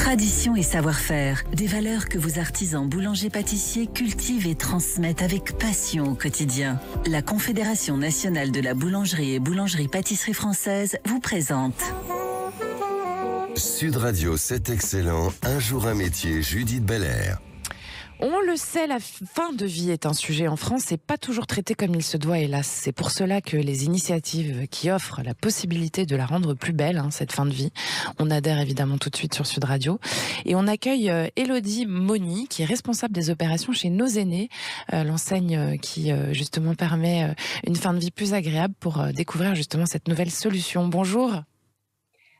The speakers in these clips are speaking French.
Tradition et savoir-faire, des valeurs que vos artisans boulangers-pâtissiers cultivent et transmettent avec passion au quotidien. La Confédération nationale de la boulangerie et boulangerie-pâtisserie française vous présente. Sud Radio, c'est excellent. Un jour un métier, Judith Belair. On le sait, la fin de vie est un sujet en France et pas toujours traité comme il se doit, hélas. C'est pour cela que les initiatives qui offrent la possibilité de la rendre plus belle, cette fin de vie, on adhère évidemment tout de suite sur Sud Radio. Et on accueille Élodie Moni, qui est responsable des opérations chez Nos Aînés, l'enseigne qui justement permet une fin de vie plus agréable pour découvrir justement cette nouvelle solution. Bonjour.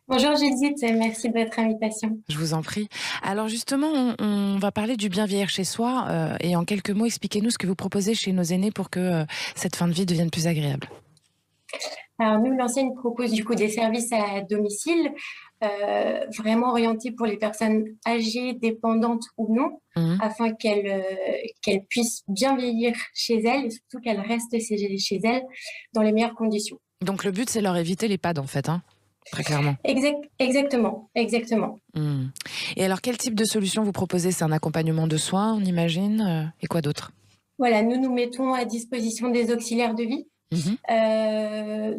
Bonjour Judith, merci de votre invitation. Je vous en prie. Alors justement, on va parler du bien vieillir chez soi et en quelques mots, expliquez-nous ce que vous proposez chez Nos Aînés pour que cette fin de vie devienne plus agréable. Alors nous, l'enseigne propose du coup des services à domicile, vraiment orientés pour les personnes âgées, dépendantes ou non, afin qu'elles puissent bien vieillir chez elles et surtout qu'elles restent chez elles dans les meilleures conditions. Donc le but, c'est leur éviter l'EHPAD en fait, très clairement. Exactement. Et alors, quel type de solution vous proposez? C'est un accompagnement de soins, on imagine, et quoi d'autre? Voilà, nous mettons à disposition des auxiliaires de vie.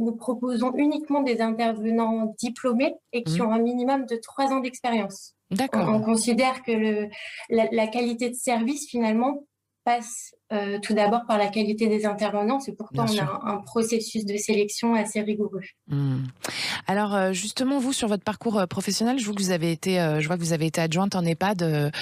Nous proposons uniquement des intervenants diplômés et qui ont un minimum de 3 ans d'expérience. D'accord. On considère que la qualité de service, finalement, passe tout d'abord par la qualité des intervenants. C'est pourquoi on a un processus de sélection assez rigoureux. Alors justement, vous, sur votre parcours professionnel, je vois que vous avez été adjointe en EHPAD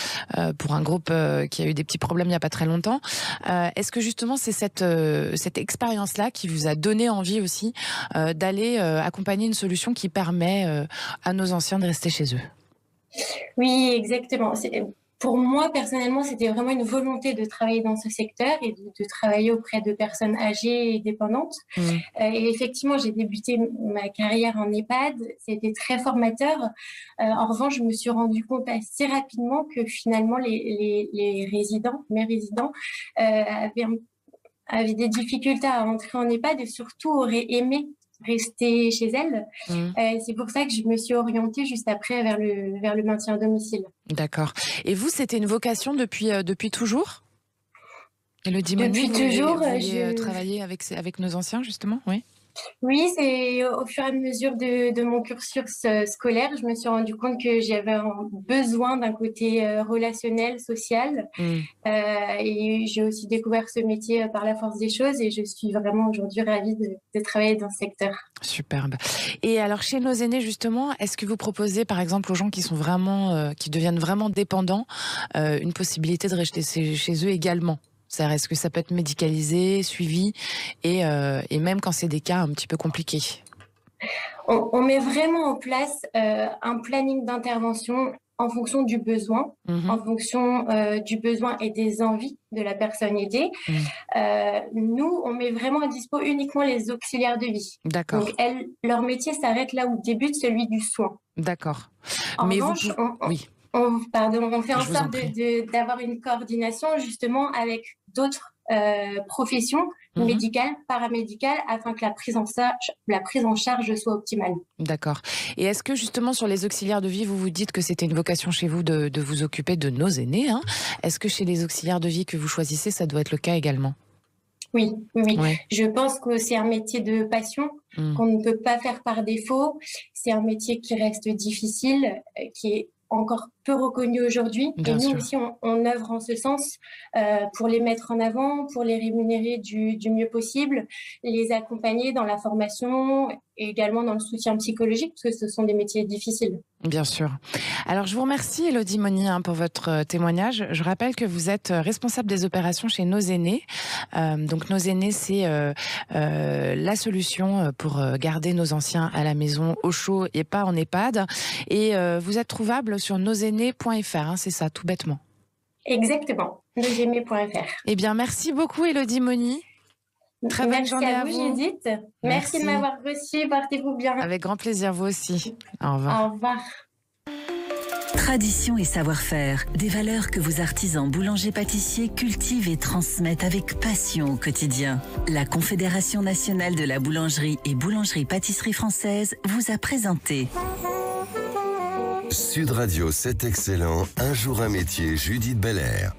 pour un groupe qui a eu des petits problèmes il n'y a pas très longtemps. Est-ce que justement c'est cette expérience-là qui vous a donné envie aussi d'aller accompagner une solution qui permet à nos anciens de rester chez eux? Oui, exactement. Pour moi, personnellement, c'était vraiment une volonté de travailler dans ce secteur et de travailler auprès de personnes âgées et dépendantes. Et effectivement, j'ai débuté ma carrière en EHPAD. C'était très formateur. En revanche, je me suis rendu compte assez rapidement que finalement, mes résidents avaient des difficultés à entrer en EHPAD et surtout auraient aimé rester chez elle. C'est pour ça que je me suis orientée juste après vers le maintien à domicile. D'accord. Et vous, c'était une vocation depuis toujours? Élodie Moni, depuis toujours. Vous travaillez avec nos anciens, justement? Oui, c'est au fur et à mesure de mon cursus scolaire, je me suis rendu compte que j'avais un besoin d'un côté relationnel, social. Et j'ai aussi découvert ce métier par la force des choses et je suis vraiment aujourd'hui ravie de travailler dans ce secteur. Superbe. Et alors, chez Nos Aînés, justement, est-ce que vous proposez, par exemple, aux gens qui sont vraiment, qui deviennent vraiment dépendants, une possibilité de rester chez eux également? C'est-à-dire, est-ce que ça peut être médicalisé, suivi, et même quand c'est des cas un petit peu compliqués? On met vraiment en place un planning d'intervention en fonction du besoin, en fonction du besoin et des envies de la personne aidée. Nous, on met vraiment à dispo uniquement les auxiliaires de vie. D'accord. Donc, leur métier s'arrête là où débute celui du soin. D'accord. En revanche, on fait en sorte d'avoir une coordination justement avec d'autres professions médicales, paramédicales, afin que la prise en charge soit optimale. D'accord. Et est-ce que justement sur les auxiliaires de vie, vous vous dites que c'était une vocation chez vous de vous occuper de nos aînés, Est-ce que chez les auxiliaires de vie que vous choisissez, ça doit être le cas également? Oui. Je pense que c'est un métier de passion qu'on ne peut pas faire par défaut. C'est un métier qui reste difficile, qui est encore peu reconnu aujourd'hui. Et nous aussi, on œuvre en ce sens pour les mettre en avant, pour les rémunérer du mieux possible, les accompagner dans la formation et également dans le soutien psychologique, parce que ce sont des métiers difficiles. Bien sûr. Alors, je vous remercie, Élodie Moni, pour votre témoignage. Je rappelle que vous êtes responsable des opérations chez Nos Aînés. Donc, Nos Aînés, c'est la solution pour garder nos anciens à la maison au chaud et pas en EHPAD. Et vous êtes trouvable sur nosaînés.fr, c'est ça, tout bêtement. Exactement, nosaînés.fr. Eh bien, merci beaucoup, Élodie Moni. Très bonne journée à vous, Judith. Merci de m'avoir reçue. Portez-vous bien. Avec grand plaisir, vous aussi. Au revoir. Au revoir. Tradition et savoir-faire, des valeurs que vos artisans boulangers-pâtissiers cultivent et transmettent avec passion au quotidien. La Confédération nationale de la boulangerie et boulangerie-pâtisserie française vous a présenté Sud Radio, c'est excellent. Un jour un métier, Judith Belair.